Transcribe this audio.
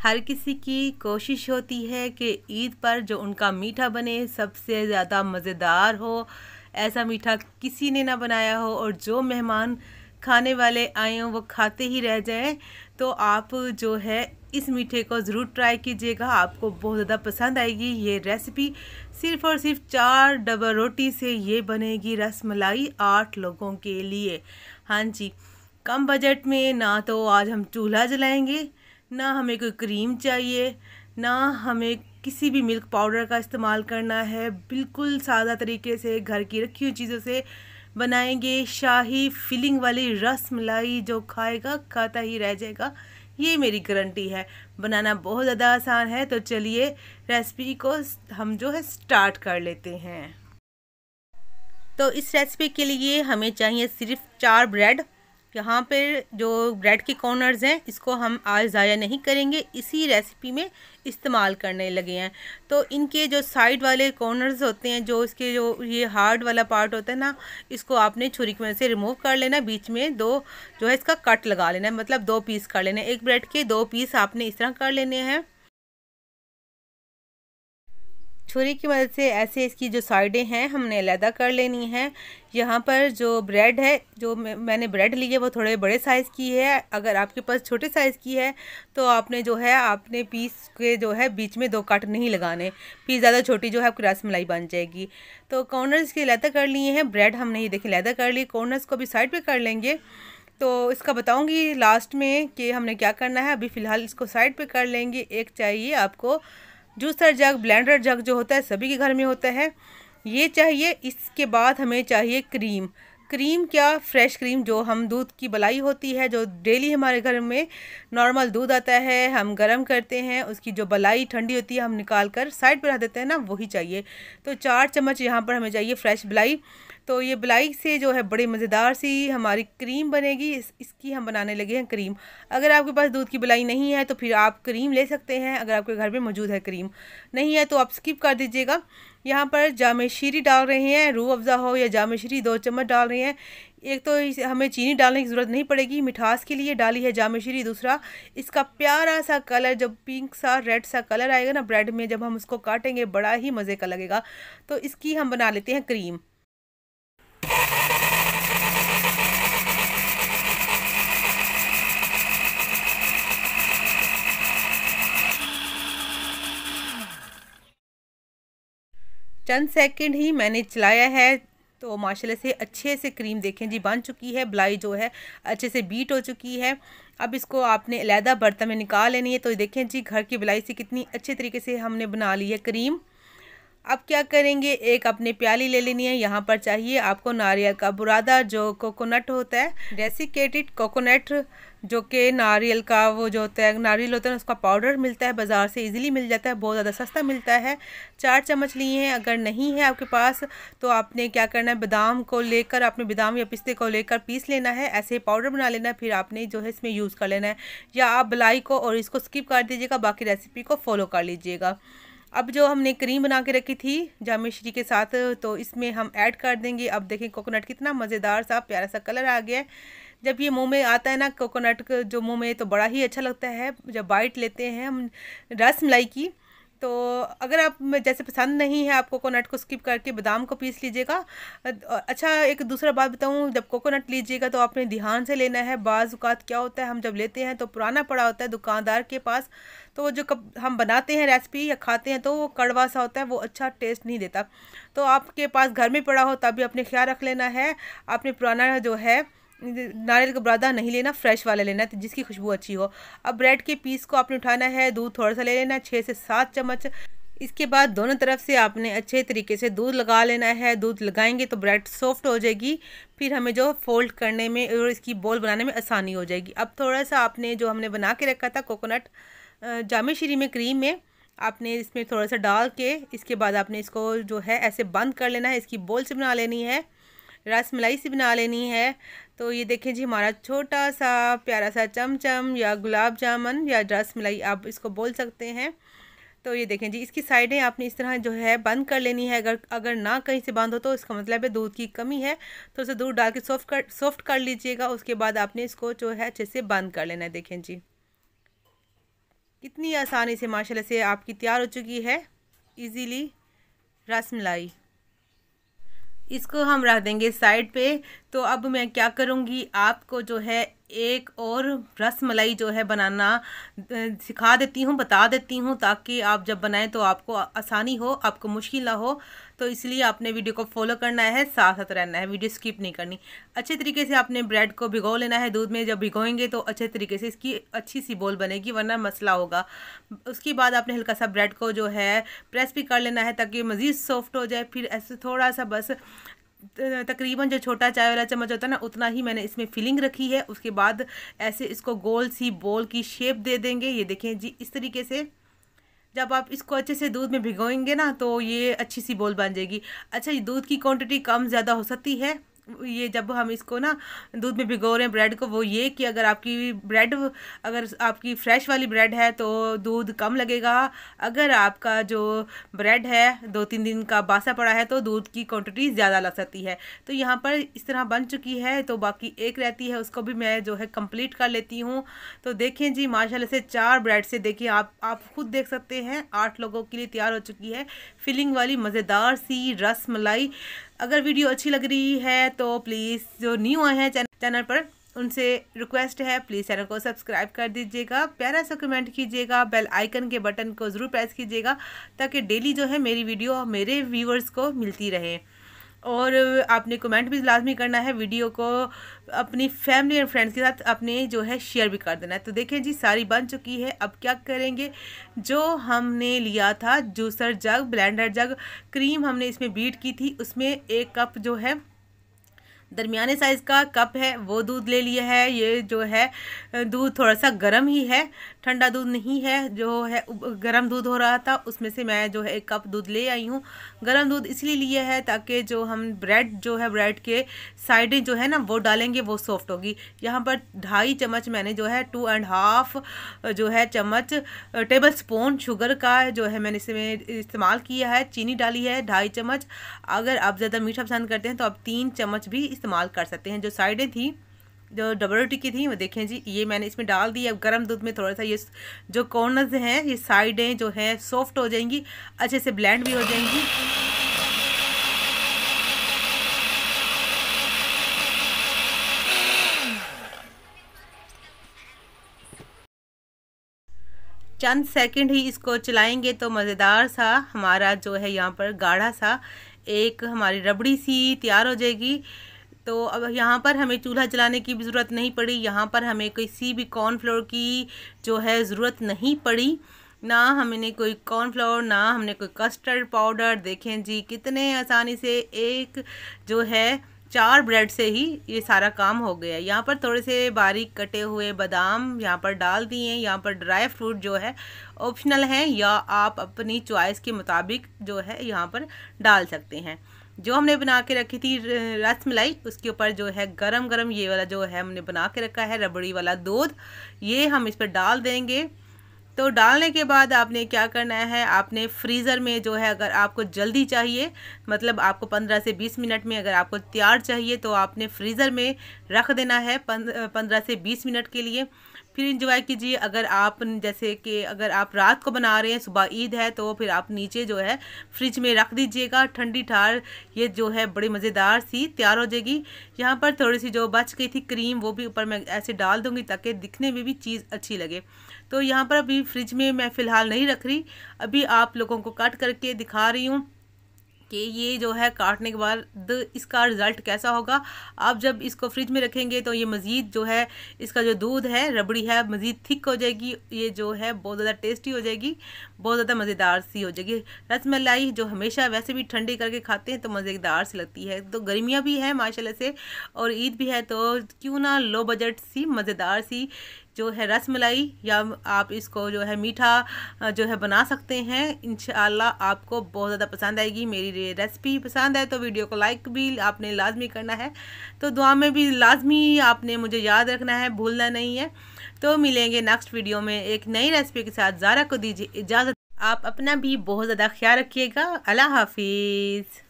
हर किसी की कोशिश होती है कि ईद पर जो उनका मीठा बने सबसे ज़्यादा मज़ेदार हो। ऐसा मीठा किसी ने ना बनाया हो और जो मेहमान खाने वाले आए हों वो खाते ही रह जाएं। तो आप जो है इस मीठे को ज़रूर ट्राई कीजिएगा, आपको बहुत ज़्यादा पसंद आएगी। ये रेसिपी सिर्फ़ और सिर्फ 4 डबल रोटी से ये बनेगी रसमलाई 8 लोगों के लिए। हाँ जी, कम बजट में ना तो आज हम चूल्हा जलाएंगे, ना हमें कोई क्रीम चाहिए, ना हमें किसी भी मिल्क पाउडर का इस्तेमाल करना है। बिल्कुल सादा तरीके से घर की रखी हुई चीज़ों से बनाएंगे शाही फिलिंग वाली रसमलाई, जो खाएगा खाता ही रह जाएगा। ये मेरी गारंटी है। बनाना बहुत ज़्यादा आसान है। तो चलिए रेसिपी को हम जो है स्टार्ट कर लेते हैं। तो इस रेसिपी के लिए हमें चाहिए सिर्फ 4 ब्रेड। यहाँ पर जो ब्रेड के कॉर्नर्स हैं इसको हम आज ज़ाया नहीं करेंगे, इसी रेसिपी में इस्तेमाल करने लगे हैं। तो इनके जो साइड वाले कॉर्नर्स होते हैं, जो इसके जो ये हार्ड वाला पार्ट होता है ना, इसको आपने छुरी की मदद से रिमूव कर लेना। बीच में दो जो है इसका कट लगा लेना है, मतलब 2 पीस कर लेना है। एक ब्रेड के 2 पीस आपने इस तरह कर लेने हैं। छुरी की मदद से ऐसे इसकी जो साइडें हैं हमने अलहदा कर लेनी है। यहाँ पर जो ब्रेड है, जो मैंने ब्रेड ली है वो थोड़े बड़े साइज़ की है। अगर आपके पास छोटे साइज़ की है तो आपने जो है आपने पीस के जो है बीच में 2 कट नहीं लगाने, पीस ज़्यादा छोटी जो है आपकी रसमलाई बन जाएगी। तो कॉर्नर्स के अलहदा कर लिए हैं। ब्रेड हमने ये देखिए अलहदा कर लिए, कॉर्नर्स को भी साइड पर कर लेंगे। तो इसका बताऊँगी लास्ट में कि हमने क्या करना है। अभी फ़िलहाल इसको साइड पर कर लेंगे। एक चाहिए आपको जूसर जग, ब्लेंडर जग जो होता है सभी के घर में होता है, ये चाहिए। इसके बाद हमें चाहिए क्रीम। क्रीम क्या, फ्रेश क्रीम, जो हम दूध की बलाई होती है, जो डेली हमारे घर में नॉर्मल दूध आता है, हम गरम करते हैं, उसकी जो बलाई ठंडी होती है हम निकाल कर साइड पर रख देते हैं ना, वही चाहिए। तो 4 चम्मच यहाँ पर हमें चाहिए फ्रेश बलाई। तो ये बलाई से जो है बड़ी मज़ेदार सी हमारी क्रीम बनेगी। इसकी हम बनाने लगे हैं क्रीम। अगर आपके पास दूध की बलाई नहीं है तो फिर आप क्रीम ले सकते हैं, अगर आपके घर में मौजूद है क्रीम। नहीं है तो आप स्किप कर दीजिएगा। यहाँ पर जामे शीरी डाल रहे हैं, रूह अफ़ज़ा हो या जामे शीरी 2 चम्मच डाल रहे हैं। एक तो हमें चीनी डालने की ज़रूरत नहीं पड़ेगी, मिठास के लिए डाली है जामे शीरी। दूसरा, इसका प्यारा सा कलर, जब पिंक सा रेड सा कलर आएगा ना ब्रेड में, जब हम उसको काटेंगे बड़ा ही मज़े का लगेगा। तो इसकी हम बना लेते हैं क्रीम। चंद सेकंड ही मैंने चलाया है तो माशाल्लाह से अच्छे से क्रीम देखें जी बन चुकी है। बलाई जो है अच्छे से बीट हो चुकी है। अब इसको आपने अलहदा बर्तन में निकाल लेनी है। तो देखें जी घर की बलाई से कितनी अच्छे तरीके से हमने बना ली है क्रीम। अब क्या करेंगे, एक अपने प्याली ले लेनी है। यहाँ पर चाहिए आपको नारियल का बुरादा, जो कोकोनट होता है, डेसिकेटेड कोकोनट, जो कि नारियल का वो जो होता है, नारियल होता है उसका पाउडर मिलता है बाज़ार से, इजीली मिल जाता है, बहुत ज़्यादा सस्ता मिलता है। 4 चम्मच लिए हैं। अगर नहीं है आपके पास तो आपने क्या करना है, बादाम को लेकर, आपने बादाम या पिस्ते को लेकर पीस लेना है, ऐसे पाउडर बना लेना है। फिर आपने जो है इसमें यूज़ कर लेना है, या आप बलाई को और इसको स्किप कर दीजिएगा, बाकी रेसिपी को फॉलो कर लीजिएगा। अब जो हमने क्रीम बना के रखी थी जामे शीरी के साथ, तो इसमें हम ऐड कर देंगे। अब देखें कोकोनट कितना मज़ेदार सा प्यारा सा कलर आ गया है। जब ये मुंह में आता है ना कोकोनट जो मुंह में, तो बड़ा ही अच्छा लगता है जब बाइट लेते हैं हम रस मलाई की। तो अगर आप जैसे पसंद नहीं है आप कोकोनट को स्किप करके बादाम को पीस लीजिएगा। अच्छा, एक दूसरा बात बताऊं, जब कोकोनट लीजिएगा तो आपने ध्यान से लेना है। बाज़ औक़ात क्या होता है, हम जब लेते हैं तो पुराना पड़ा होता है दुकानदार के पास, तो जो कब हम बनाते हैं रेसिपी या खाते हैं तो वो कड़वा सा होता है, वो अच्छा टेस्ट नहीं देता। तो आपके पास घर में पड़ा हो तभी अपने ख्याल रख लेना है। आपने पुराना जो है नारियल का बुरादा नहीं लेना, फ्रेश वाला लेना है जिसकी खुशबू अच्छी हो। अब ब्रेड के पीस को आपने उठाना है, दूध थोड़ा सा ले लेना है, 6 से 7 चम्मच। इसके बाद दोनों तरफ से आपने अच्छे तरीके से दूध लगा लेना है। दूध लगाएंगे तो ब्रेड सॉफ्ट हो जाएगी, फिर हमें जो फोल्ड करने में और इसकी बॉल बनाने में आसानी हो जाएगी। अब थोड़ा सा आपने जो हमने बना के रखा था कोकोनट जामे शीरी में क्रीम में, आपने इसमें थोड़ा सा डाल के इसके बाद आपने इसको जो है ऐसे बंद कर लेना है। इसकी बॉल से बना लेनी है, रस मलाई से बना लेनी है। तो ये देखें जी हमारा छोटा सा प्यारा सा चमचम या गुलाब जामुन या रस मलाई आप इसको बोल सकते हैं। तो ये देखें जी इसकी साइडें आपने इस तरह जो है बंद कर लेनी है। अगर ना कहीं से बंद हो तो इसका मतलब है दूध की कमी है, तो उसे दूध डाल के सॉफ्ट कर लीजिएगा। उसके बाद आपने इसको जो है अच्छे से बंद कर लेना है। देखें जी कितनी आसानी से माशाल्लाह से आपकी तैयार हो चुकी है इजीली रसमलाई। इसको हम रख देंगे साइड पे। तो अब मैं क्या करूँगी, आपको जो है एक और रसमलाई जो है बनाना सिखा देती हूँ, बता देती हूँ, ताकि आप जब बनाएं तो आपको आसानी हो, आपको मुश्किल ना हो। तो इसलिए आपने वीडियो को फॉलो करना है, साथ साथ रहना है, वीडियो स्किप नहीं करनी। अच्छे तरीके से आपने ब्रेड को भिगो लेना है दूध में। जब भिगोएंगे तो अच्छे तरीके से इसकी अच्छी सी बोल बनेगी, वरना मसला होगा। उसके बाद आपने हल्का सा ब्रेड को जो है प्रेस भी कर लेना है, ताकि मज़ीद सॉफ्ट हो जाए। फिर ऐसे थोड़ा सा बस तकरीबन जो छोटा चाय वाला चम्मच होता है ना, उतना ही मैंने इसमें फिलिंग रखी है। उसके बाद ऐसे इसको गोल सी बॉल की शेप दे देंगे। ये देखें जी, इस तरीके से जब आप इसको अच्छे से दूध में भिगोएंगे ना, तो ये अच्छी सी बॉल बन जाएगी। अच्छा, ये दूध की क्वांटिटी कम ज़्यादा हो सकती है। ये जब हम इसको ना दूध में भिगो रहे हैं ब्रेड को, वो ये कि अगर आपकी फ्रेश वाली ब्रेड है तो दूध कम लगेगा। अगर आपका जो ब्रेड है 2-3 दिन का बासा पड़ा है तो दूध की क्वांटिटी ज़्यादा लग सकती है। तो यहाँ पर इस तरह बन चुकी है। तो बाकी एक रहती है, उसको भी मैं जो है कंप्लीट कर लेती हूँ। तो देखें जी, माशाल्लाह से 4 ब्रेड से देखिए आप खुद देख सकते हैं 8 लोगों के लिए तैयार हो चुकी है फिलिंग वाली मज़ेदार सी रसमलाई। अगर वीडियो अच्छी लग रही है तो प्लीज़ जो न्यू आए हैं चैनल पर, उनसे रिक्वेस्ट है प्लीज़ चैनल को सब्सक्राइब कर दीजिएगा, प्यारा सा कमेंट कीजिएगा, बेल आइकन के बटन को ज़रूर प्रेस कीजिएगा, ताकि डेली जो है मेरी वीडियो मेरे व्यूअर्स को मिलती रहे। और आपने कमेंट भी लाजमी करना है, वीडियो को अपनी फैमिली और फ्रेंड्स के साथ अपने जो है शेयर भी कर देना है। तो देखें जी, सारी बन चुकी है। अब क्या करेंगे, जो हमने लिया था जूसर जग, ब्लेंडर जग, क्रीम हमने इसमें बीट की थी, उसमें 1 कप जो है दरमियाने साइज़ का कप है वो दूध ले लिया है। ये जो है दूध थोड़ा सा गर्म ही है, ठंडा दूध नहीं है। जो है गर्म दूध हो रहा था, उसमें से मैं जो है 1 कप दूध ले आई हूँ। गर्म दूध इसलिए लिया है ताकि जो हम ब्रेड के साइडें जो है ना वो डालेंगे वो सॉफ्ट होगी। यहाँ पर 2.5 चम्मच मैंने जो है 2.5 जो है चम्मच टेबल स्पून शुगर का जो है मैंने इसमें इस्तेमाल किया है। चीनी डाली है 2.5 चम्मच। अगर आप ज़्यादा मीठा पसंद करते हैं तो आप 3 चम्मच भी इस्तेमाल कर सकते हैं। जो साइडें थी, जो डबल रोटी की थी, वो देखें जी, ये मैंने इसमें डाल दी। अब गर्म दूध में थोड़ा सा ये जो कॉर्नर्स हैं, ये साइडें जो हैं सॉफ्ट हो जाएंगी, अच्छे से ब्लेंड भी हो जाएंगी। चंद सेकंड ही इसको चलाएंगे तो मज़ेदार सा हमारा जो है यहाँ पर गाढ़ा सा एक हमारी रबड़ी सी तैयार हो जाएगी। तो अब यहाँ पर हमें चूल्हा जलाने की भी ज़रूरत नहीं पड़ी। यहाँ पर हमें किसी भी कॉर्नफ्लोर की जो है ज़रूरत नहीं पड़ी, ना हमने कोई कॉर्नफ्लोर, ना हमने कोई कस्टर्ड पाउडर। देखें जी, कितने आसानी से एक जो है 4 ब्रेड से ही ये सारा काम हो गया। यहाँ पर थोड़े से बारीक कटे हुए बादाम यहाँ पर डाल दिए। यहाँ पर ड्राई फ्रूट जो है ऑप्शनल है, या आप अपनी चॉइस के मुताबिक जो है यहाँ पर डाल सकते हैं। जो हमने बना के रखी थी रसमलाई, उसके ऊपर जो है गरम गरम ये वाला जो है हमने बना के रखा है रबड़ी वाला दूध, ये हम इस पर डाल देंगे। तो डालने के बाद आपने क्या करना है, आपने फ्रीज़र में जो है, अगर आपको जल्दी चाहिए, मतलब आपको 15 से 20 मिनट में अगर आपको तैयार चाहिए, तो आपने फ्रीज़र में रख देना है 15 से 20 मिनट के लिए। फिर इंजॉय कीजिए। अगर आप जैसे कि अगर आप रात को बना रहे हैं, सुबह ईद है, तो फिर आप नीचे जो है फ्रिज में रख दीजिएगा ठंडी ठार। ये जो है बड़ी मज़ेदार सी तैयार हो जाएगी। यहाँ पर थोड़ी सी जो बच गई थी क्रीम, वो भी ऊपर मैं ऐसे डाल दूँगी ताकि दिखने में भी चीज़ अच्छी लगे। तो यहाँ पर अभी फ्रिज में मैं फ़िलहाल नहीं रख रही, अभी आप लोगों को कट करके दिखा रही हूँ कि ये जो है काटने के बाद इसका रिज़ल्ट कैसा होगा। आप जब इसको फ्रिज में रखेंगे तो ये मज़ीद जो है इसका जो दूध है, रबड़ी है, मज़ीद थिक हो जाएगी। ये जो है बहुत ज़्यादा टेस्टी हो जाएगी, बहुत ज़्यादा मज़ेदार सी हो जाएगी। रसमलाई जो हमेशा वैसे भी ठंडी करके खाते हैं तो मज़ेदार सी लगती है। तो गर्मियाँ भी हैं माशाल्लाह से और ईद भी है, तो क्यों ना लो बजट सी मज़ेदार सी जो है रसमलाई, या आप इसको जो है मीठा जो है बना सकते हैं। इंशाअल्लाह आपको बहुत ज़्यादा पसंद आएगी। मेरी रेसिपी पसंद है तो वीडियो को लाइक भी आपने लाजमी करना है, तो दुआ में भी लाजमी आपने मुझे याद रखना है, भूलना नहीं है। तो मिलेंगे नेक्स्ट वीडियो में एक नई रेसिपी के साथ। ज़ारा को दीजिए इजाज़त। आप अपना भी बहुत ज़्यादा ख्याल रखिएगा। अल्लाह हाफिज़।